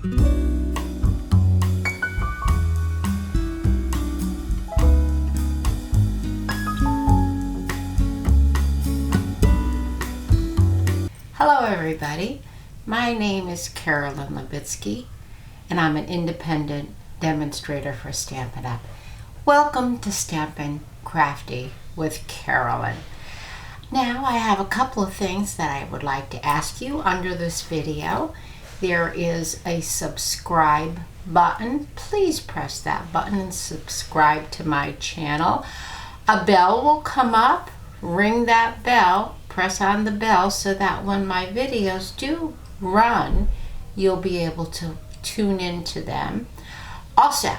Hello everybody, my name is Carolyn Levitsky and I'm an independent demonstrator for Stampin' Up. Welcome to Stampin' Crafty with Carolyn. Now I have a couple of things that I would like to ask you under this video. There is a subscribe button. Please press that button and subscribe to my channel. A bell will come up, ring that bell. Press on the bell so that when my videos do run, you'll be able to tune into them. Also,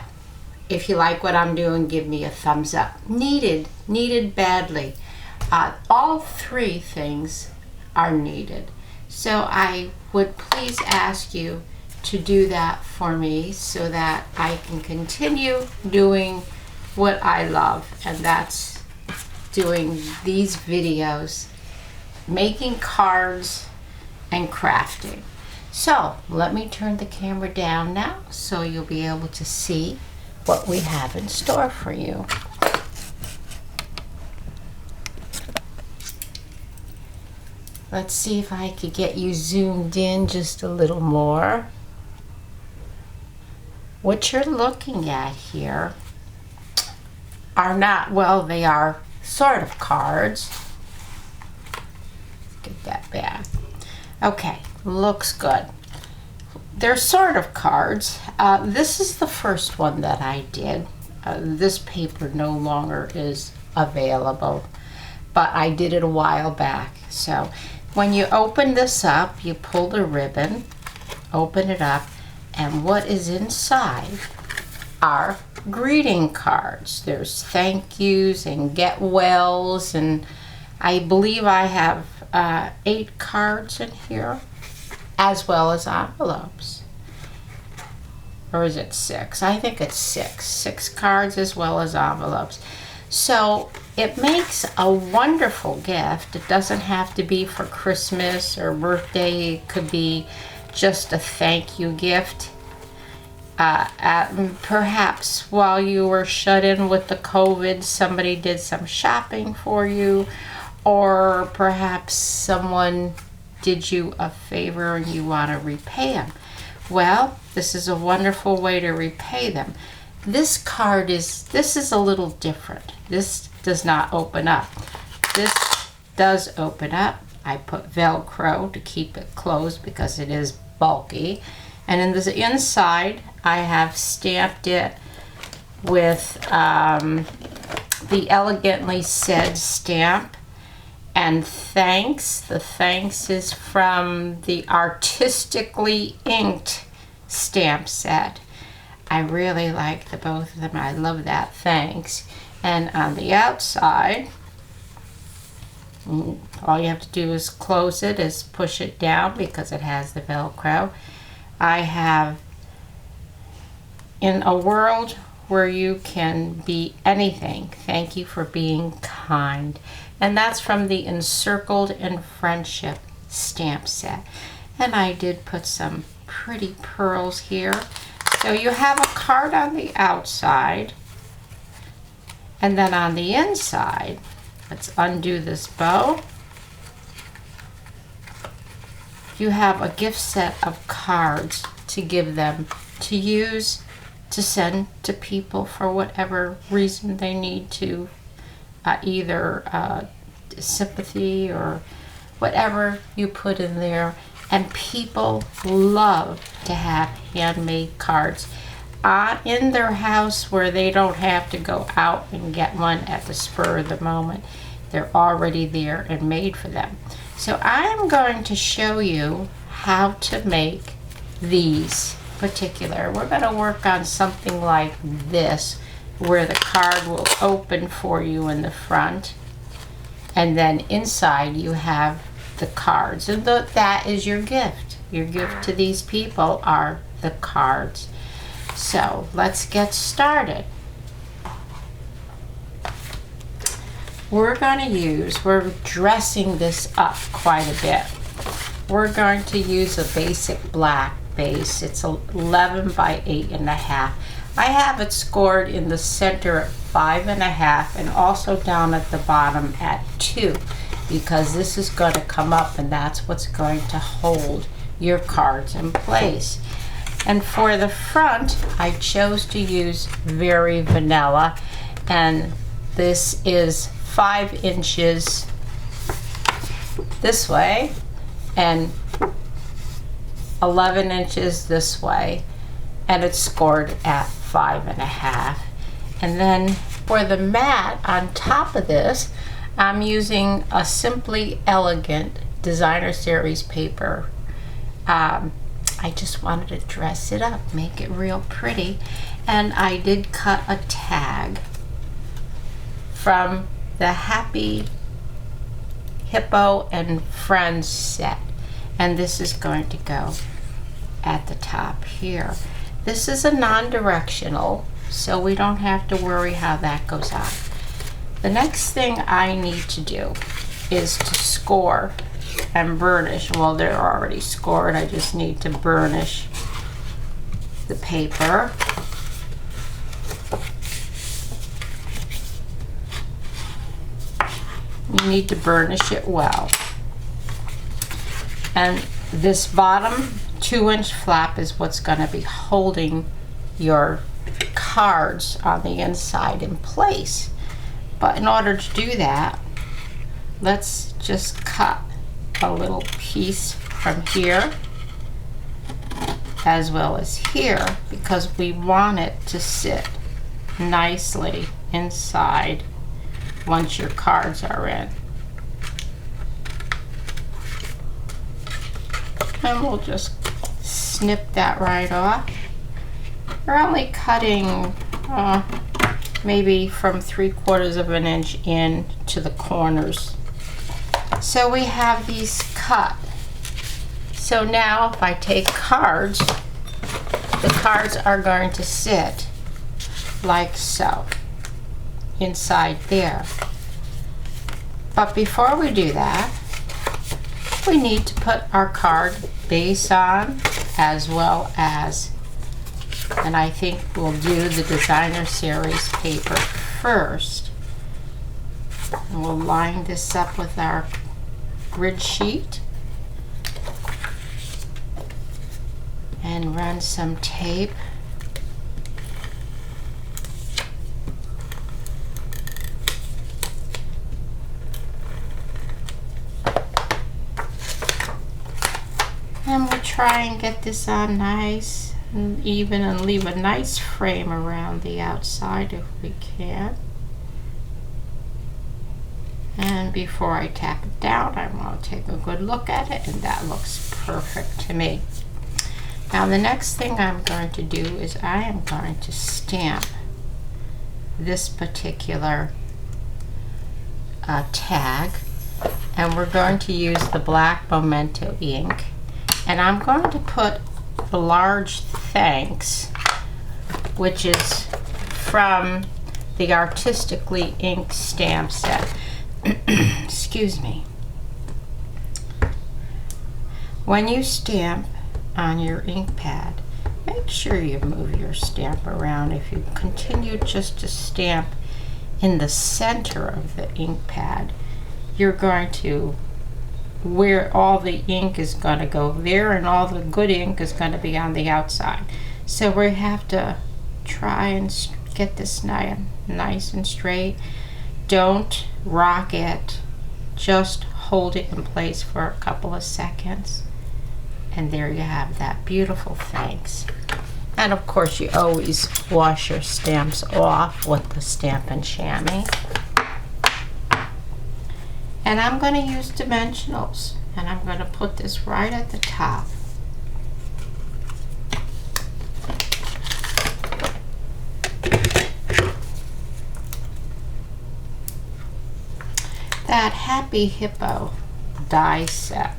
if you like what I'm doing, give me a thumbs up. Needed badly. All three things are needed. So I would please ask you to do that for me so that I can continue doing what I love, and that's doing these videos, making cards and crafting. So let me turn the camera down now so you'll be able to see what we have in store for you. Let's see if I could get you zoomed in just a little more. What you're looking at here are not, well, they are sort of cards. Get that back. Okay, looks good. They're sort of cards. This is the first one that I did. This paper no longer is available, but I did it a while back. So when you open this up, you pull the ribbon, open it up, and what is inside are greeting cards. There's thank yous and get wells, and I believe I have 8 cards in here, as well as envelopes. Or is it 6? I think it's 6. 6 cards as well as envelopes. So it makes a wonderful gift. It doesn't have to be for Christmas or birthday. It could be just a thank you gift. Perhaps while you were shut in with the COVID, somebody did some shopping for you, or perhaps someone did you a favor and you want to repay them. Well, this is a wonderful way to repay them. This is a little different. This does not open up. This does open up. I put Velcro to keep it closed because it is bulky. And in the inside, I have stamped it with the Elegantly Said stamp. And thanks. The thanks is from the Artistically inked stamp set. I really like the both of them. I love that thanks. And on the outside, all you have to do is close it, is push it down because it has the Velcro. I have, in a world where you can be anything, thank you for being kind. And that's from the Encircled and Friendship stamp set. And I did put some pretty pearls here. So you have a card on the outside, and then on the inside, let's undo this bow. You have a gift set of cards to give them, to use, to send to people for whatever reason they need to, either sympathy or whatever you put in there. And people love to have handmade cards in their house where they don't have to go out and get one at the spur of the moment. They're already there and made for them. So I am going to show you how to make these particular. We're going to work on something like this, where the card will open for you in the front, and then inside you have the cards, and that is your gift. Your gift to these people are the cards. So let's get started. We're dressing this up quite a bit. We're going to use a basic black base. It's 11 by 8.5. I have it scored in the center at 5.5 and also down at the bottom at 2, because this is going to come up and that's what's going to hold your cards in place. And for the front, I chose to use Very Vanilla, and this is 5 inches this way and 11 inches this way, and it's scored at 5.5. And then for the mat on top of this, I'm using a Simply Elegant Designer Series paper. I just wanted to dress it up, make it real pretty, and I did cut a tag from the Happy Hippo and Friends set, and this is going to go at the top here. This is a non-directional, so we don't have to worry how that goes on. The next thing I need to do is to score and burnish. Well, they're already scored. I just need to burnish the paper. You need to burnish it well. And this bottom 2-inch flap is what's going to be holding your cards on the inside in place. But in order to do that, let's just cut a little piece from here as well as here, because we want it to sit nicely inside once your cards are in. And we'll just snip that right off. We're only cutting maybe from 3/4 of an inch in to the corners. So we have these cut. So now if I take cards, the cards are going to sit like so inside there. But before we do that, we need to put our card base on, as well as, and I think we'll do the Designer Series paper first. And we'll line this up with our grid sheet and run some tape. And we'll try and get this on nice and even and leave a nice frame around the outside if we can. And before I tap it down, I want to take a good look at it, and that looks perfect to me. Now the next thing I'm going to do is I am going to stamp this particular tag, and we're going to use the black Momento ink, and I'm going to put the large thanks, which is from the Artistically ink stamp set. Excuse me. When you stamp on your ink pad, make sure you move your stamp around. If you continue just to stamp in the center of the ink pad, you're going to, where all the ink is going to go there, and all the good ink is going to be on the outside. So we have to try and get this nice and straight. Don't rock it, just hold it in place for a couple of seconds, and there you have that beautiful thanks. And of course you always wash your stamps off with the Stampin' Chamois. And I'm going to use dimensionals, and I'm going to put this right at the top. That Happy Hippo die set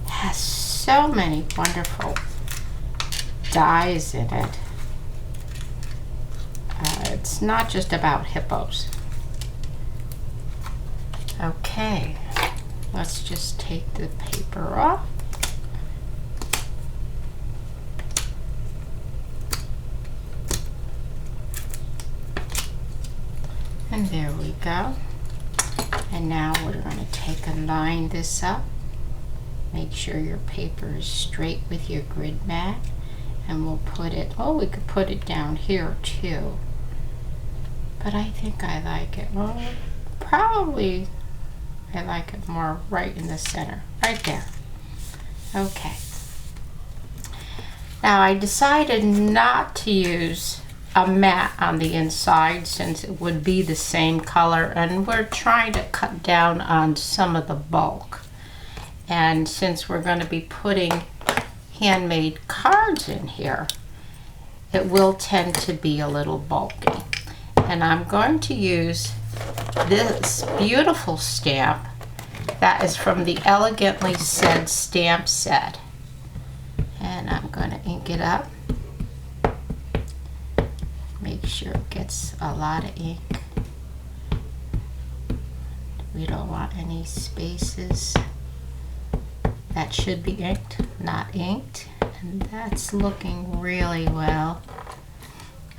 has so many wonderful dies in it. It's not just about hippos. Okay, let's just take the paper off. And there we go. And now we're going to take and line this up. Make sure your paper is straight with your grid mat. And we'll put it, oh, we could put it down here too. But I think I like it, well, probably I like it more right in the center, right there. Okay. Now I decided not to use a mat on the inside since it would be the same color, and we're trying to cut down on some of the bulk. And since we're going to be putting handmade cards in here, it will tend to be a little bulky. And I'm going to use this beautiful stamp that is from the Elegantly Said stamp set. And I'm going to ink it up. Make sure it gets a lot of ink. We don't want any spaces. That should be inked, not inked. And that's looking really well.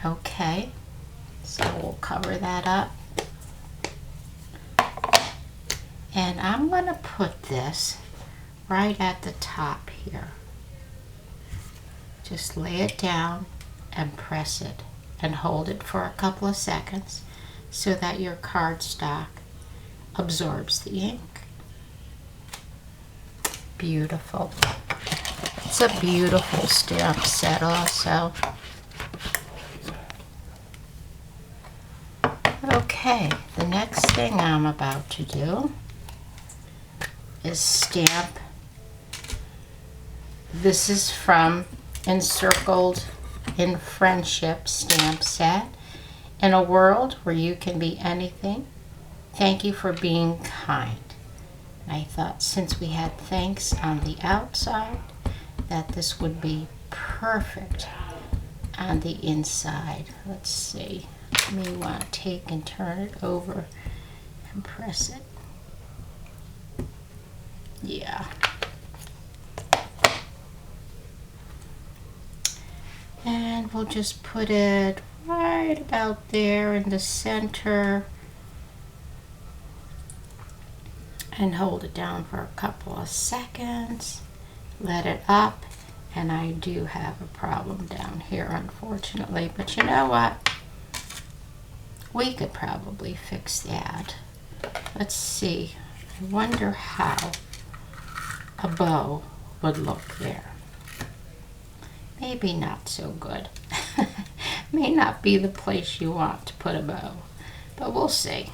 Okay, so we'll cover that up. And I'm going to put this right at the top here. Just lay it down and press it and hold it for a couple of seconds so that your cardstock absorbs the ink. Beautiful. It's a beautiful stamp set also. Okay, the next thing I'm about to do is stamp. This is from Encircled in Friendship stamp set. In a world where you can be anything, thank you for being kind. And I thought since we had thanks on the outside, that this would be perfect on the inside. Let's see. You may want to take and turn it over and press it. Yeah. And we'll just put it right about there in the center and hold it down for a couple of seconds. Let it up, and I do have a problem down here, unfortunately, but you know what? We could probably fix that. Let's see. I wonder how a bow would look there. Maybe not so good. May not be the place you want to put a bow, but we'll see.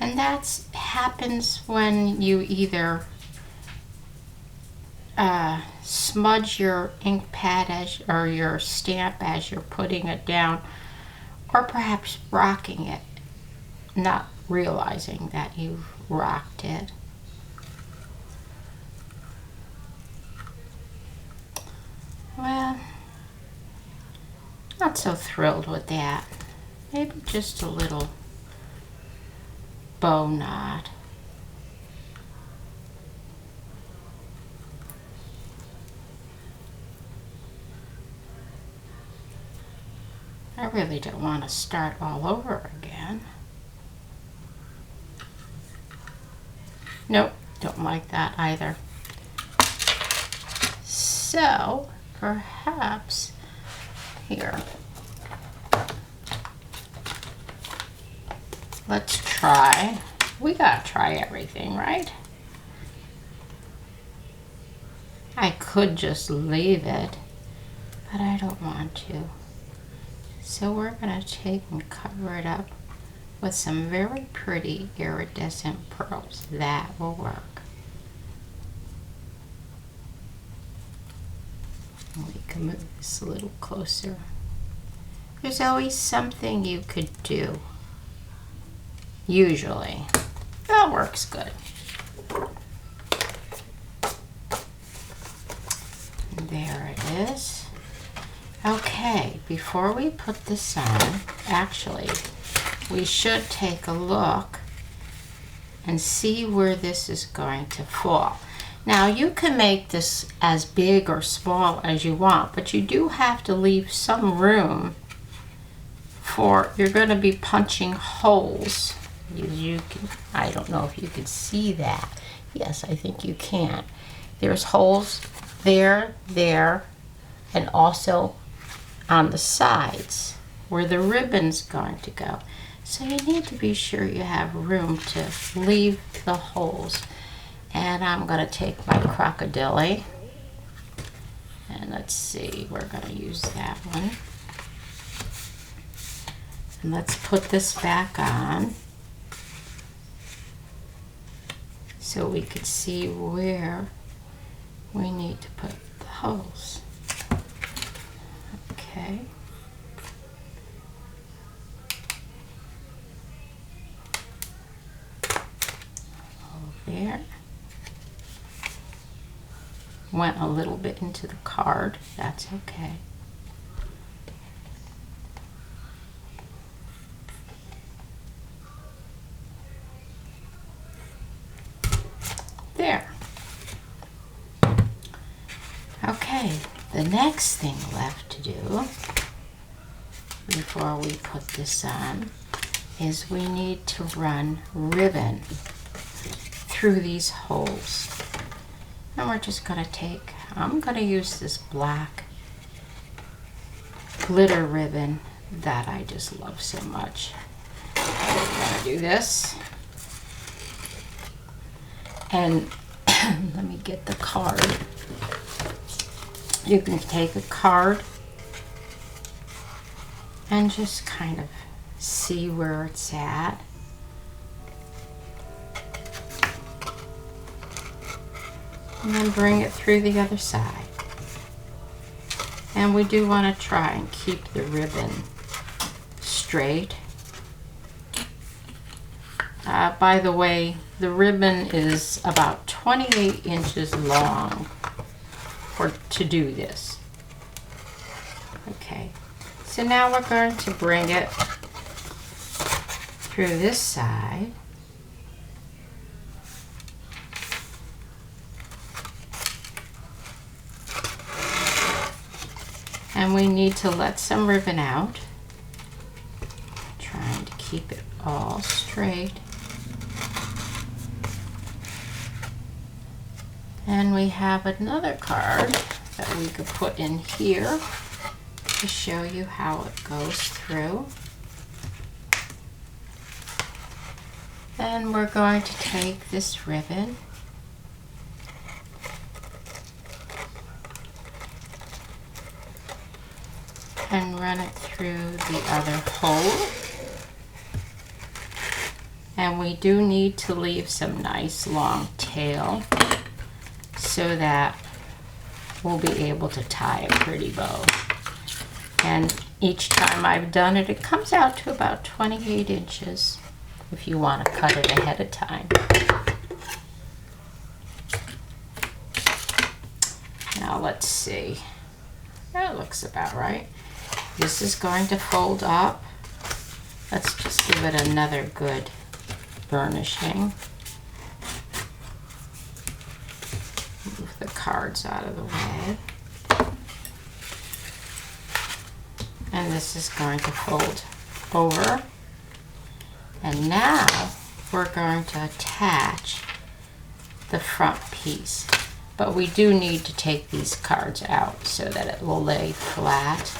And that happens when you either smudge your ink pad or your stamp as you're putting it down, or perhaps rocking it, not realizing that you've rocked it. Well, not so thrilled with that. Maybe just a little bow knot. I really don't want to start all over again. Nope, don't like that either. So, perhaps here. Let's try. We gotta try everything, right? I could just leave it, but I don't want to. So we're gonna take and cover it up with some very pretty iridescent pearls. That will work. And we can move this a little closer. There's always something you could do. Usually. That works good. There it is. Okay, before we put this on, actually, we should take a look and see where this is going to fall. Now you can make this as big or small as you want, but you do have to leave some room for, you're going to be punching holes. You can, I don't know if you can see that. Yes, I think you can. There's holes there, there, and also on the sides where the ribbon's going to go. So you need to be sure you have room to leave the holes. And I'm going to take my crocodile, and let's see, we're going to use that one. And let's put this back on so we can see where we need to put the holes. Okay. There. Went a little bit into the card, that's okay. There. Okay, the next thing left to do before we put this on is we need to run ribbon through these holes. And we're just going to take, I'm going to use this black glitter ribbon that I just love so much. I'm going to do this. And let me get the card. You can take a card and just kind of see where it's at. And then bring it through the other side. And we do want to try and keep the ribbon straight. By the way, the ribbon is about 28 inches long to do this. Okay, so now we're going to bring it through this side. And we need to let some ribbon out. Trying to keep it all straight. And we have another card that we could put in here to show you how it goes through. Then we're going to take this ribbon and run it through the other hole. And we do need to leave some nice long tail so that we'll be able to tie a pretty bow. And each time I've done it, it comes out to about 28 inches if you want to cut it ahead of time. Now let's see. That looks about right. This is going to fold up. Let's just give it another good burnishing. Move the cards out of the way. And this is going to fold over. And now we're going to attach the front piece. But we do need to take these cards out so that it will lay flat.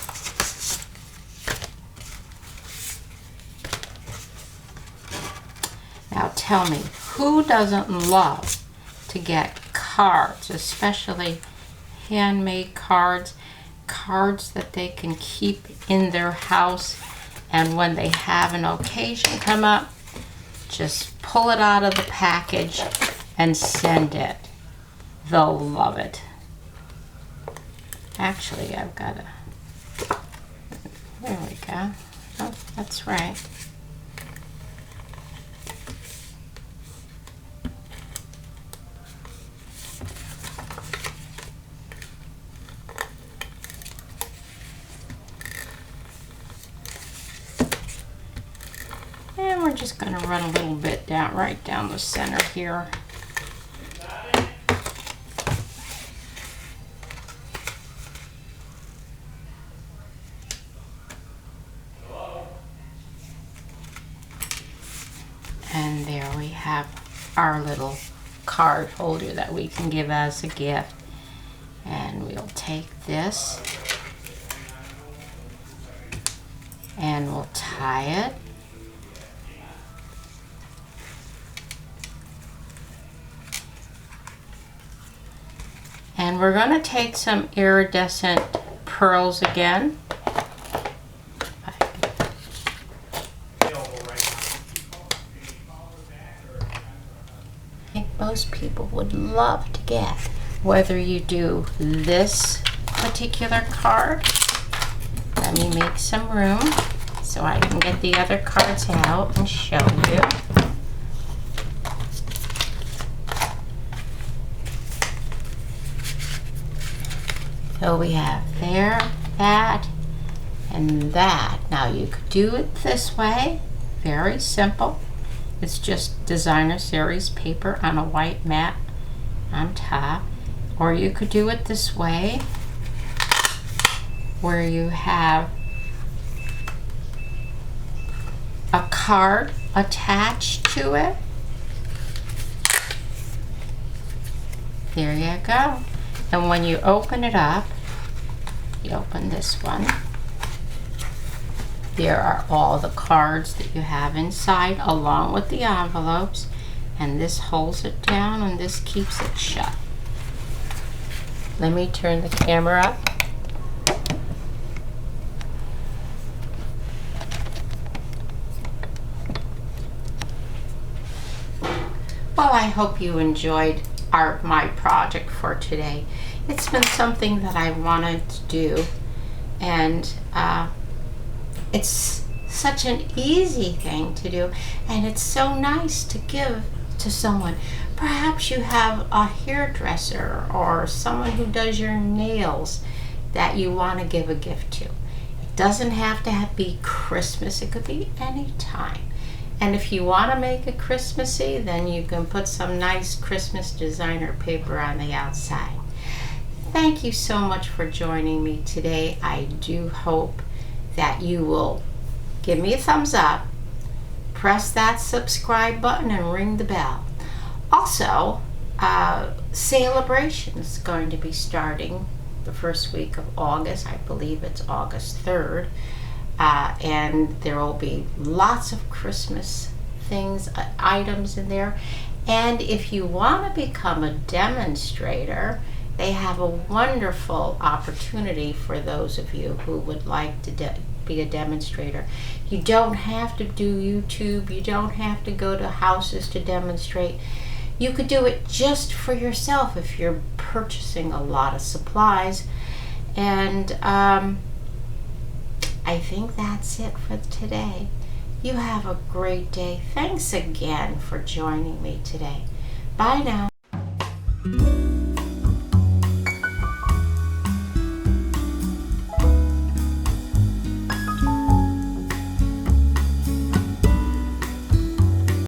Now tell me, who doesn't love to get cards, especially handmade cards, cards that they can keep in their house, and when they have an occasion come up, just pull it out of the package and send it. They'll love it. Actually, I've got a, there we go. Oh, that's right. we're just going to run a little bit down, right down the center here. And there we have our little card holder that we can give as a gift. And we'll take this and we'll tie it. And we're going to take some iridescent pearls again. I think most people would love to get, whether you do this particular card. Let me make some room so I can get the other cards out and show you. So we have there, that, and that. Now you could do it this way, very simple. It's just designer series paper on a white mat on top. Or you could do it this way, where you have a card attached to it. There you go. And when you open it up, you open this one, there are all the cards that you have inside along with the envelopes, and this holds it down and this keeps it shut. Let me turn the camera up. Well, I hope you enjoyed my project for today. It's been something that I wanted to do, and it's such an easy thing to do, and it's so nice to give to someone. Perhaps you have a hairdresser or someone who does your nails that you want to give a gift to. It doesn't have to be Christmas, it could be any time. And if you want to make it Christmassy, then you can put some nice Christmas designer paper on the outside. Thank you so much for joining me today. I do hope that you will give me a thumbs up, press that subscribe button, and ring the bell. Also, Celebration is going to be starting the first week of August. I believe it's August 3rd. And there will be lots of Christmas things, items in there. And if you want to become a demonstrator, they have a wonderful opportunity for those of you who would like to be a demonstrator. You don't have to do YouTube. You don't have to go to houses to demonstrate. You could do it just for yourself if you're purchasing a lot of supplies. And I think that's it for today. You have a great day. Thanks again for joining me today. Bye now.